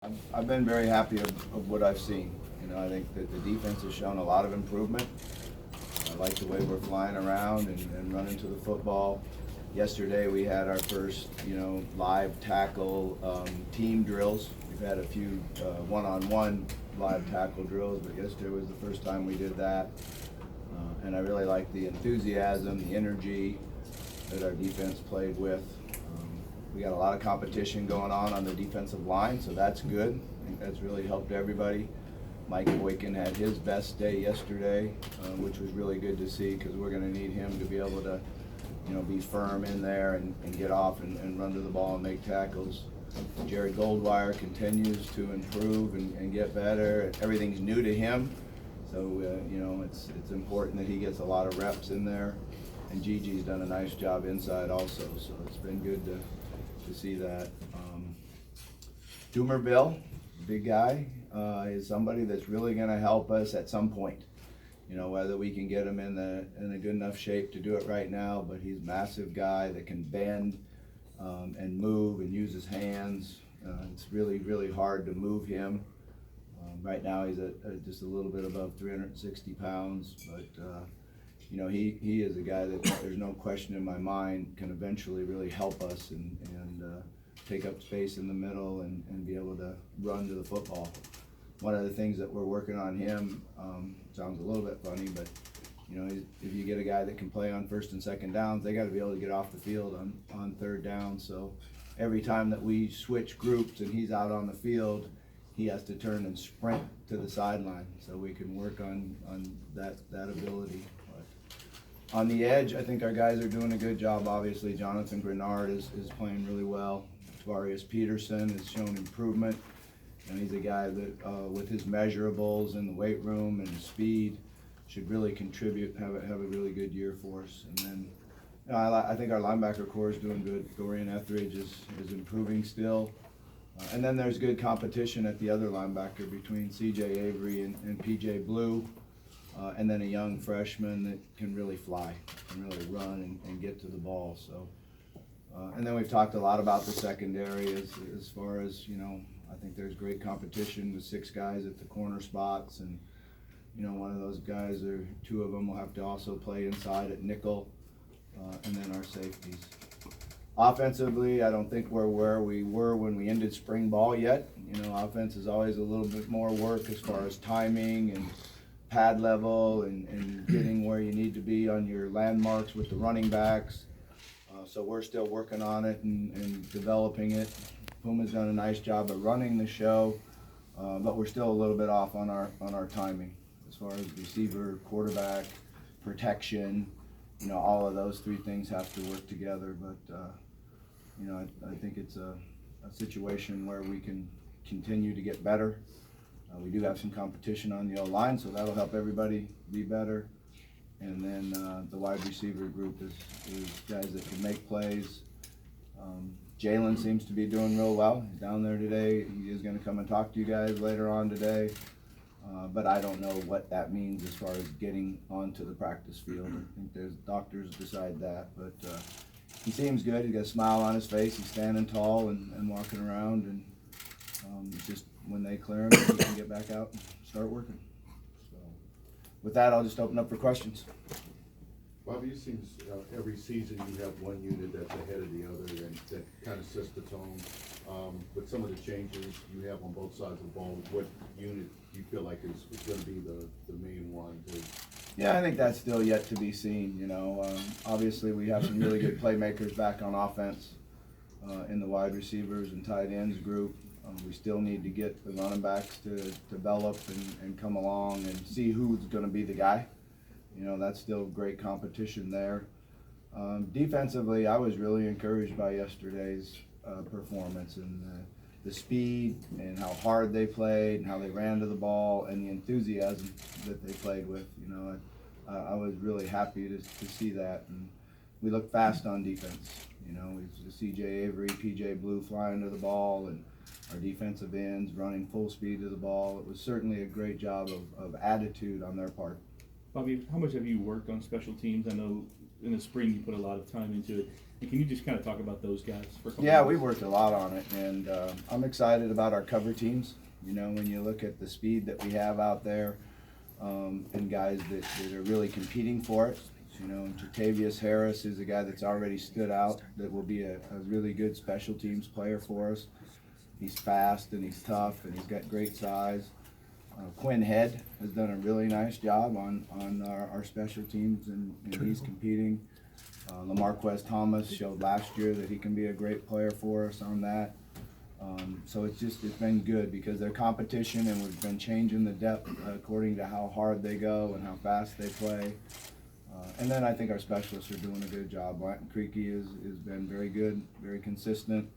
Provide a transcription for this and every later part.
I've been very happy of what I've seen. I think that the defense has shown a lot of improvement. I like the way we're flying around and running to the football. Yesterday we had our first, live tackle team drills. We've had a few one-on-one live tackle drills, but yesterday was the first time we did that. And I really like the enthusiasm, the energy that our defense played with. We got a lot of competition going on the defensive line, so that's good. I think that's really helped everybody. Mike Boykin had his best day yesterday, which was really good to see because we're going to need him to be able to, be firm in there and get off and run to the ball and make tackles. Jared Goldwire continues to improve and get better. Everything's new to him, so it's important that he gets a lot of reps in there. And Gigi's done a nice job inside also, so it's been good to see that. Doomerville, big guy, is somebody that's really going to help us at some point. Whether we can get him in a good enough shape to do it right now, but he's a massive guy that can bend and move and use his hands. It's really, really hard to move him. Right now he's at just a little bit above 360 pounds, but he is a guy that there's no question in my mind can eventually really help us and take up space in the middle and be able to run to the football. One of the things that we're working on him, sounds a little bit funny, but if you get a guy that can play on first and second downs, they got to be able to get off the field on third down. So every time that we switch groups and he's out on the field, he has to turn and sprint to the sideline, so we can work on that ability. But on the edge, I think our guys are doing a good job. Obviously, Jonathan Grenard is playing really well. Tavarius Peterson has shown improvement, and he's a guy that, with his measurables in the weight room and his speed, should really contribute, have a really good year for us. And then, I think our linebacker core is doing good. Dorian Etheridge is improving still. And then there's good competition at the other linebacker between CJ Avery and PJ Blue, and then a young freshman that can really fly and really run and get to the ball. So, and then we've talked a lot about the secondary as far as, I think there's great competition with 6 guys at the corner spots, and one of those guys, or 2 of them, will have to also play inside at nickel, and then our safeties. Offensively, I don't think we're where we were when we ended spring ball yet. Offense is always a little bit more work as far as timing and pad level and getting where you need to be on your landmarks with the running backs. So we're still working on it and developing it. Puma's done a nice job of running the show, but we're still a little bit off on our timing as far as receiver, quarterback, protection. All of those 3 things have to work together, but I think it's a situation where we can continue to get better. We do have some competition on the O-line, so that'll help everybody be better. And then the wide receiver group is guys that can make plays. Jalen seems to be doing real well. He's down there today. He is going to come and talk to you guys later on today. But I don't know what that means as far as getting onto the practice field. I think there's doctors decide that. But he seems good. He's got a smile on his face. He's standing tall and walking around. And just when they clear him, he can get back out and start working. So with that, I'll just open up for questions. Bobby, it seems every season you have one unit that's ahead of the other, and that kind of sets the tone. With some of the changes you have on both sides of the ball, what unit do you feel like is going to be the main one? Yeah, I think that's still yet to be seen. Obviously we have some really good playmakers back on offense in the wide receivers and tight ends group. We still need to get the running backs to develop and come along and see who's going to be the guy. That's still great competition there. Defensively, I was really encouraged by yesterday's performance and the speed and how hard they played and how they ran to the ball and the enthusiasm that they played with. I was really happy to see that. And we look fast on defense. CJ Avery, PJ Blue flying to the ball, and our defensive ends running full speed to the ball. It was certainly a great job of attitude on their part. Bobby, how much have you worked on special teams? I know in the spring you put a lot of time into it. And can you just kind of talk about those guys for a couple Yeah, minutes? we worked a lot on it, and I'm excited about our cover teams. You know, when you look at the speed that we have out there, and guys that are really competing for it. You know, Jatavius Harris is a guy that's already stood out, that will be a really good special teams player for us. He's fast and he's tough and he's got great size. Quinn Head has done a really nice job on our special teams, and he's competing. LaMarquez Thomas showed last year that he can be a great player for us on that. So it's been good because their competition, and we've been changing the depth according to how hard they go and how fast they play. And then I think our specialists are doing a good job. Latin Creaky has been very good, very consistent.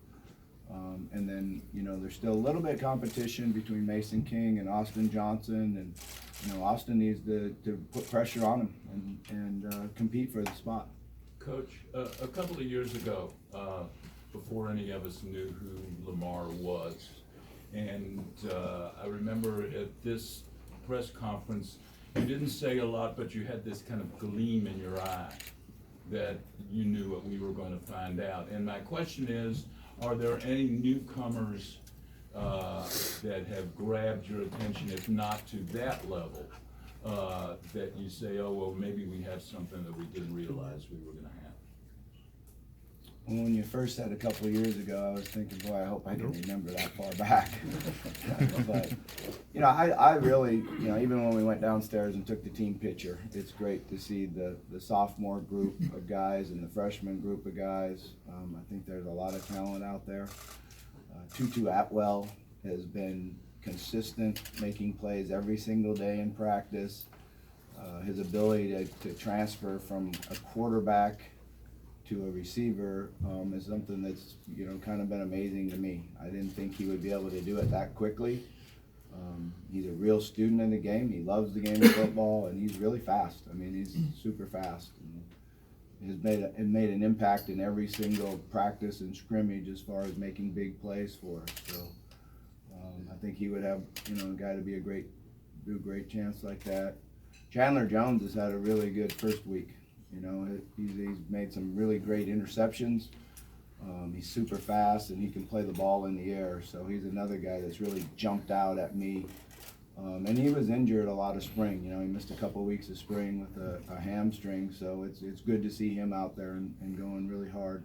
And then, you know, there's still a little bit of competition between Mason King and Austin Johnson. And, you know, Austin needs to put pressure on him and compete for the spot. Coach, a couple of years ago, before any of us knew who Lamar was, and I remember at this press conference, you didn't say a lot, but you had this kind of gleam in your eye that you knew what we were going to find out. And my question is, are there any newcomers that have grabbed your attention, if not to that level, that you say, oh, well, maybe we have something that we didn't realize we were going to have? Well, when you first said a couple of years ago, I was thinking, boy, I hope I can remember that far back. But, you know, I really, you know, even when we went downstairs and took the team picture, it's great to see the sophomore group of guys and the freshman group of guys. I think there's a lot of talent out there. Tutu Atwell has been consistent, making plays every single day in practice. His ability to transfer from a quarterback to a receiver is something that's, you know, kind of been amazing to me. I didn't think he would be able to do it that quickly. He's a real student in the game. He loves the game of football, and he's really fast. I mean, he's super fast. And he's made an impact in every single practice and scrimmage as far as making big plays for us. So I think he would have, you know, a guy to be a great chance like that. Chandler Jones has had a really good first week. You know, he's made some really great interceptions. He's super fast, and he can play the ball in the air. So he's another guy that's really jumped out at me. And he was injured a lot of spring. You know, he missed a couple of weeks of spring with a hamstring. So it's good to see him out there and going really hard.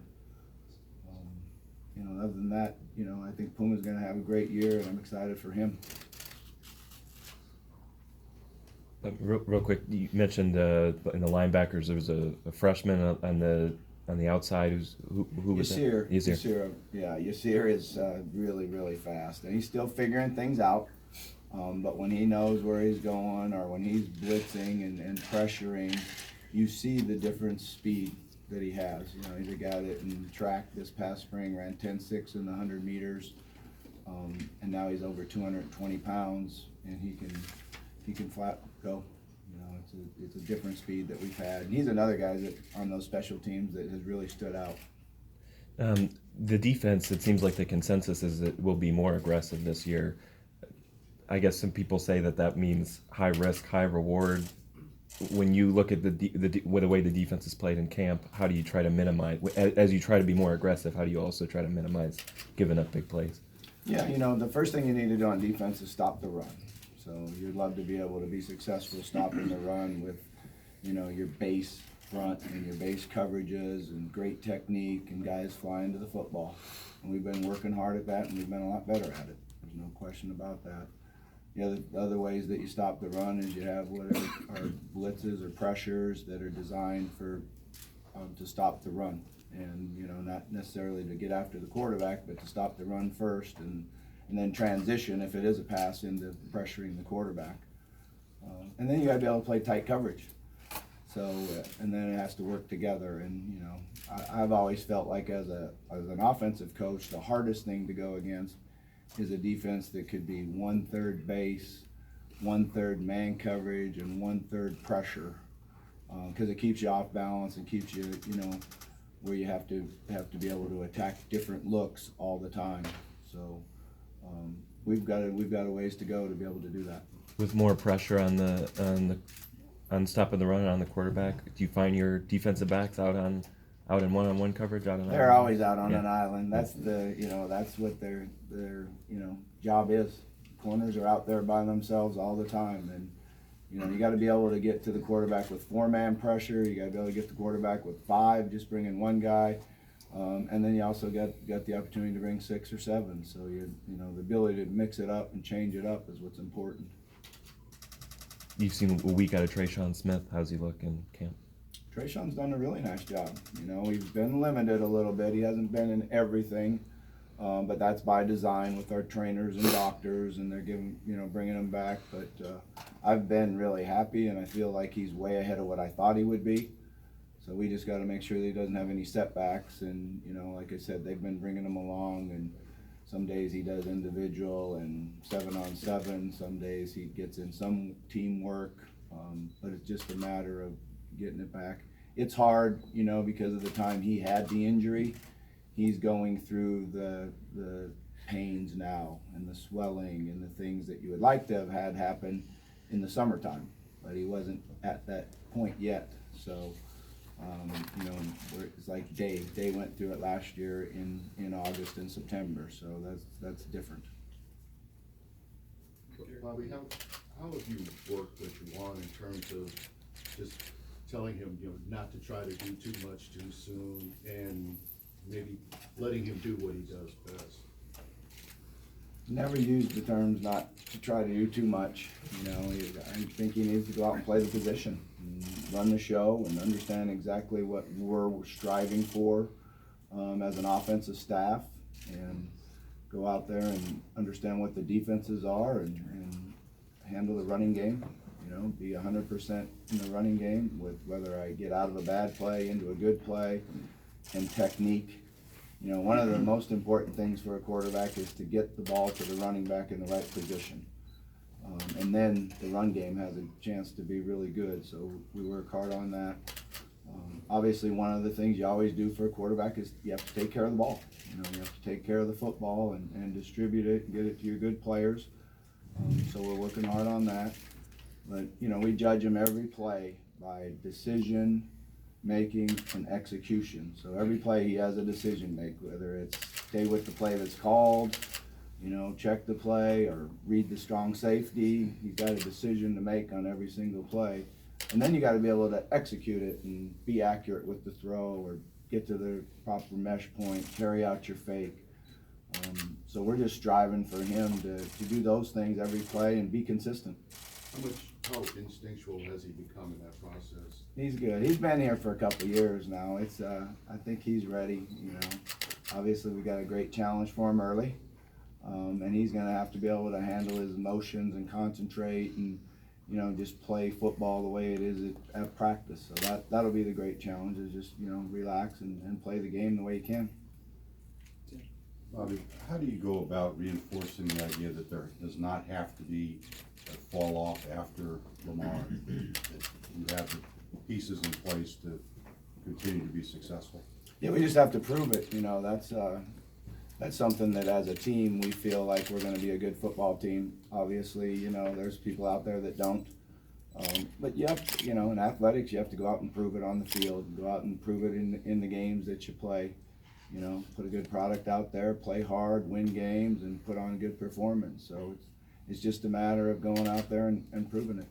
You know, other than that, you know, I think Puma's going to have a great year, and I'm excited for him. Real quick, you mentioned in the linebackers there was a freshman on the outside who was Yasir. that? Yasir, yeah, Yasir is really fast, and he's still figuring things out. But when he knows where he's going, or when he's blitzing and pressuring, you see the different speed that he has. You know, he's a guy that in track this past spring ran 10.6 in the 100 meters, and now he's over 220 pounds, and he can flat go. You know, it's a different speed that we've had. And he's another guy that on those special teams that has really stood out. The defense, it seems like the consensus is that will be more aggressive this year. I guess some people say that means high risk, high reward. When you look at the way the defense is played in camp, how do you try to minimize, as you try to be more aggressive, how do you also try to minimize giving up big plays? Yeah, you know, the first thing you need to do on defense is stop the run. So you'd love to be able to be successful stopping the run with, you know, your base front and your base coverages and great technique and guys flying to the football. And we've been working hard at that, and we've been a lot better at it. There's no question about that. The other ways that you stop the run is you have what are blitzes or pressures that are designed for to stop the run, and you know, not necessarily to get after the quarterback, but to stop the run first, and then transition if it is a pass into pressuring the quarterback. And then you got to be able to play tight coverage. So and then it has to work together. And you know, I've always felt like as an offensive coach, the hardest thing to go against is a defense that could be 1/3 base, 1/3 man coverage, and 1/3 pressure, because it keeps you off balance and keeps you, you know, where you have to be able to attack different looks all the time. So we've got a ways to go to be able to do that. With more pressure on stopping the run on the quarterback, do you find your defensive backs out out in one-on-one coverage, out in They're always out on Yeah. an island. That's that's what their job is. Corners are out there by themselves all the time, and you got to be able to get to the quarterback with 4-man pressure. You got to be able to get the quarterback with 5, just bringing one guy, and then you also got the opportunity to bring 6 or 7. So the ability to mix it up and change it up is what's important. You've seen a week out of Trayshawn Smith. How's he look in camp? Trayshawn's done a really nice job. He's been limited a little bit. He hasn't been in everything, but that's by design with our trainers and doctors, and they're bringing him back. But I've been really happy, and I feel like he's way ahead of what I thought he would be. So we just got to make sure that he doesn't have any setbacks. And like I said, they've been bringing him along, and some days he does individual and 7-on-7. Some days he gets in some teamwork, but it's just a matter of getting it back. It's hard, because of the time he had the injury. He's going through the pains now and the swelling and the things that you would like to have had happen in the summertime, but he wasn't at that point yet. So, it's like Day went through it last year in August and September, so that's different. Bobby, how have you worked with Juwan in terms of just telling him, not to try to do too much too soon, and maybe letting him do what he does best? Never used the terms not to try to do too much. I think he needs to go out and play the position, and run the show, and understand exactly what we're striving for as an offensive staff, and go out there and understand what the defenses are, and handle the running game. Be 100% in the running game, with whether I get out of a bad play into a good play, and technique. One of the most important things for a quarterback is to get the ball to the running back in the right position. And then the run game has a chance to be really good, so we work hard on that. Obviously, one of the things you always do for a quarterback is you have to take care of the ball. You have to take care of the football and distribute it and get it to your good players. So we're working hard on that. But, we judge him every play by decision making and execution. So every play he has a decision make, whether it's stay with the play that's called, check the play, or read the strong safety. He's got a decision to make on every single play. And then you got to be able to execute it and be accurate with the throw, or get to the proper mesh point, carry out your fake. So we're just striving for him to do those things every play and be consistent. How instinctual has he become in that process? He's good. He's been here for a couple of years now. I think he's ready. Obviously we got a great challenge for him early, and he's going to have to be able to handle his emotions and concentrate and just play football the way it is at practice. So that'll be the great challenge, is just relax and play the game the way he can. Bobby, how do you go about reinforcing the idea that there does not have to be a fall off after Lamar, that you have the pieces in place to continue to be successful? Yeah, we just have to prove it. That's something that as a team we feel like we're going to be a good football team. Obviously, there's people out there that don't. But you have to, in athletics, you have to go out and prove it on the field, and go out and prove it in the games that you play. Put a good product out there, play hard, win games, and put on a good performance. So it's just a matter of going out there and proving it.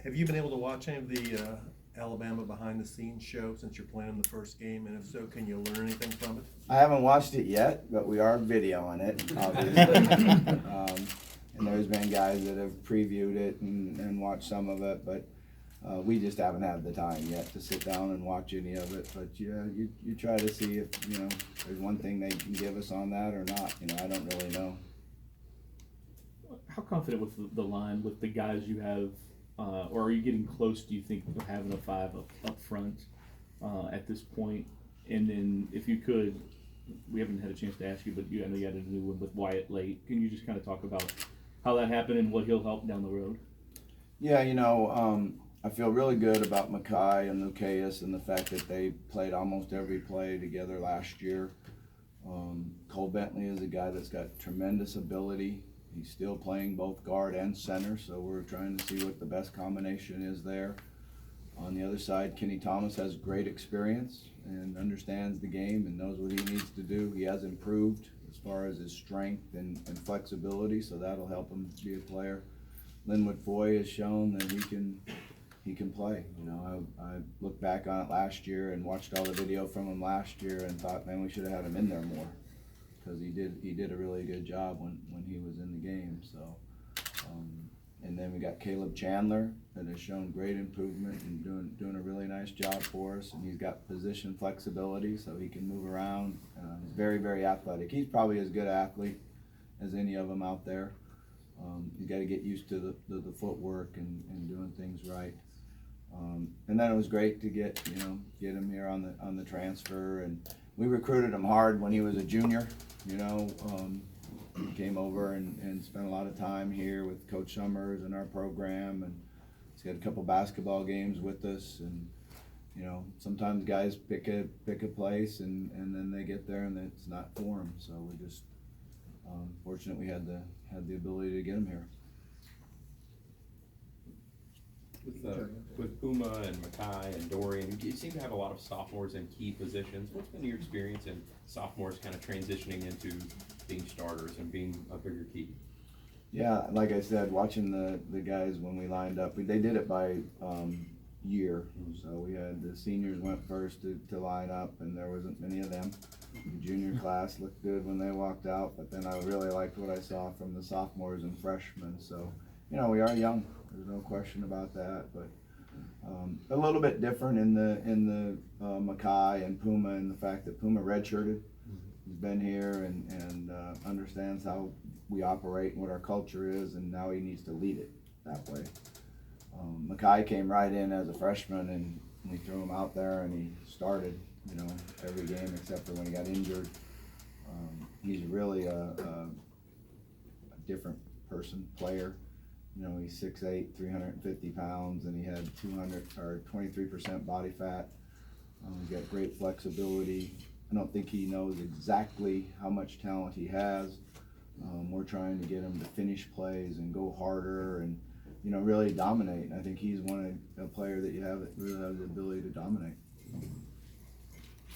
Have you been able to watch any of the Alabama behind-the-scenes show since you're playing the first game? And if so, can you learn anything from it? I haven't watched it yet, but we are videoing it, obviously. And there's been guys that have previewed it and watched some of it, but we just haven't had the time yet to sit down and watch any of it. But yeah, you try to see if there's one thing they can give us on that or not. I don't really know. How confident with the line, with the guys you have, or are you getting close, do you think, of having a 5 up front at this point? And then if you could, we haven't had a chance to ask you, but I know you had a new one with Wyatt late. Can you just kind of talk about how that happened and what he'll help down the road? Yeah, I feel really good about Makai and Lucaeus and the fact that they played almost every play together last year. Cole Bentley is a guy that's got tremendous ability. He's still playing both guard and center, so we're trying to see what the best combination is there. On the other side, Kenny Thomas has great experience and understands the game and knows what he needs to do. He has improved as far as his strength and flexibility, so that'll help him be a player. Linwood Foy has shown that he can play. You know, I looked back on it last year and watched all the video from him last year and thought, man, we should have had him in there more, because he did a really good job when he was in the game. So, and then we got Caleb Chandler that has shown great improvement and doing a really nice job for us. And he's got position flexibility, so he can move around. He's very, very athletic. He's probably as good an athlete as any of them out there. You got to get used to the footwork and doing things right. And then it was great to get him here on the transfer, and we recruited him hard when he was a junior. You know, he came over and spent a lot of time here with Coach Summers and our program, and he's got a couple basketball games with us. And you know, sometimes guys pick a place and then they get there and it's not for them. So we're just fortunate we had the ability to get him here. With Puma and Mackay and Dorian, you seem to have a lot of sophomores in key positions. What's been your experience in sophomores kind of transitioning into being starters and being a bigger key? Yeah, like I said, watching the guys when we lined up, they did it by year. So we had the seniors went first to line up, and there wasn't many of them. The junior class looked good when they walked out, but then I really liked what I saw from the sophomores and freshmen. So, you know, we are young. There's no question about that, but a little bit different in the Mackay and Puma, and the fact that Puma redshirted. He's been here and understands how we operate and what our culture is, and now he needs to lead it that way. Mackay came right in as a freshman, and we threw him out there, and he started, you know, every game except for when he got injured. He's really a different player. You know, he's 6'8", 350 pounds, and he had 23% body fat. He's got great flexibility. I don't think he knows exactly how much talent he has. We're trying to get him to finish plays and go harder and, you know, really dominate. And I think he's a player that really has the ability to dominate.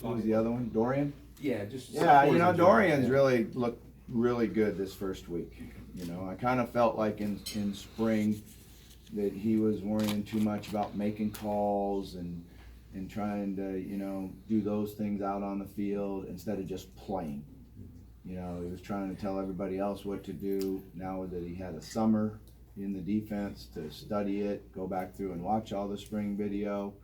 What was the other one? Dorian? Yeah, just Yeah, you know, Dorian's really looked really good this first week. You know, I kind of felt like in spring that he was worrying too much about making calls and trying to, you know, do those things out on the field instead of just playing. You know, he was trying to tell everybody else what to do. Now that he had a summer in the defense to study it, go back through and watch all the spring video,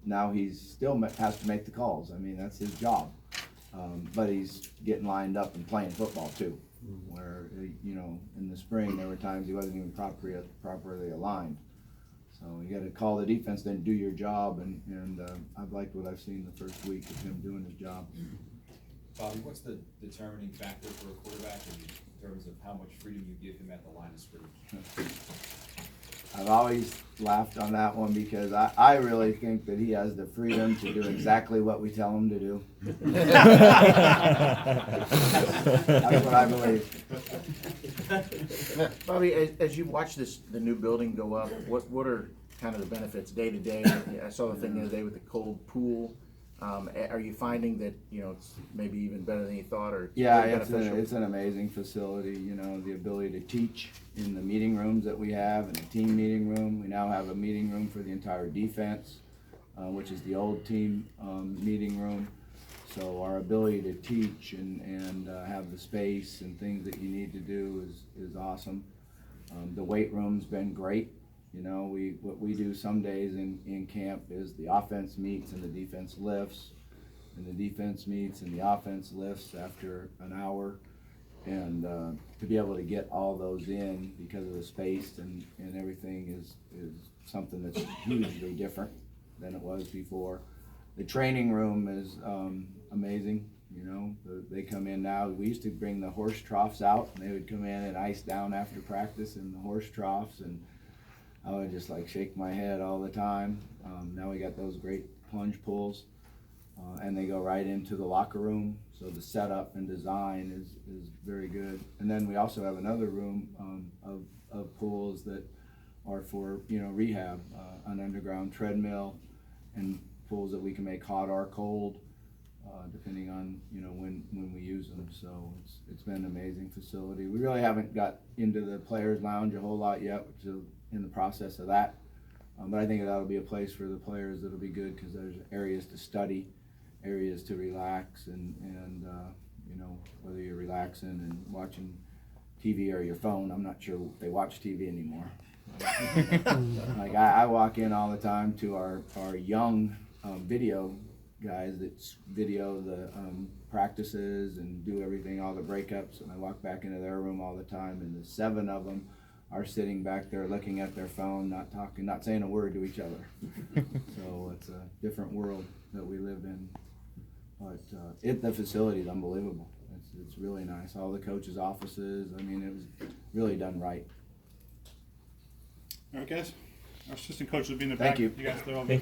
now he's still has to make the calls. I mean, that's his job. But he's getting lined up and playing football too, where, you know, in the spring there were times he wasn't even properly aligned. So you got to call the defense, then do your job, and I've liked what I've seen the first week of him doing his job. Bobby, what's the determining factor for a quarterback in terms of how much freedom you give him at the line of scrimmage? I've always laughed on that one because I really think that he has the freedom to do exactly what we tell him to do. That's what I believe. Bobby, as you watch the new building go up, what are kind of the benefits day to day? I saw the thing the other day with the cold pool. Are you finding that, you know, it's maybe even better than you thought, or Yeah, very it's beneficial? an amazing facility. You know, the ability to teach in the meeting rooms that we have, in the team meeting room. We now have a meeting room for the entire defense, which is the old team meeting room. So our ability to teach and have the space and things that you need to do is awesome. The weight room's been great. You know, what we do some days in camp is the offense meets and the defense lifts, and the defense meets and the offense lifts after an hour. And to be able to get all those in because of the space and everything is something that's hugely different than it was before. The training room is amazing. You know, they come in now. We used to bring the horse troughs out, and they would come in and ice down after practice in the horse troughs, and I would just like shake my head all the time. Now we got those great plunge pools, and they go right into the locker room. So the setup and design is very good. And then we also have another room of pools that or for, you know, rehab, an underground treadmill and pools that we can make hot or cold, depending on, you know, when we use them. So it's been an amazing facility. We really haven't got into the players lounge a whole lot yet, which is in the process of that. But I think that'll be a place for the players that'll be good, because there's areas to study, areas to relax, and you know, whether you're relaxing and watching TV or your phone. I'm not sure if they watch TV anymore. Like I walk in all the time to our young video guys that video the practices and do everything, all the breakups, and I walk back into their room all the time, and the 7 of them are sitting back there looking at their phone, not talking, not saying a word to each other. So it's a different world that we live in. But the facility is unbelievable. It's really nice. All the coaches' offices, I mean, it was really done right. All right, guys. Our assistant coach will be in the Thank back. you. You guys throw Thank you.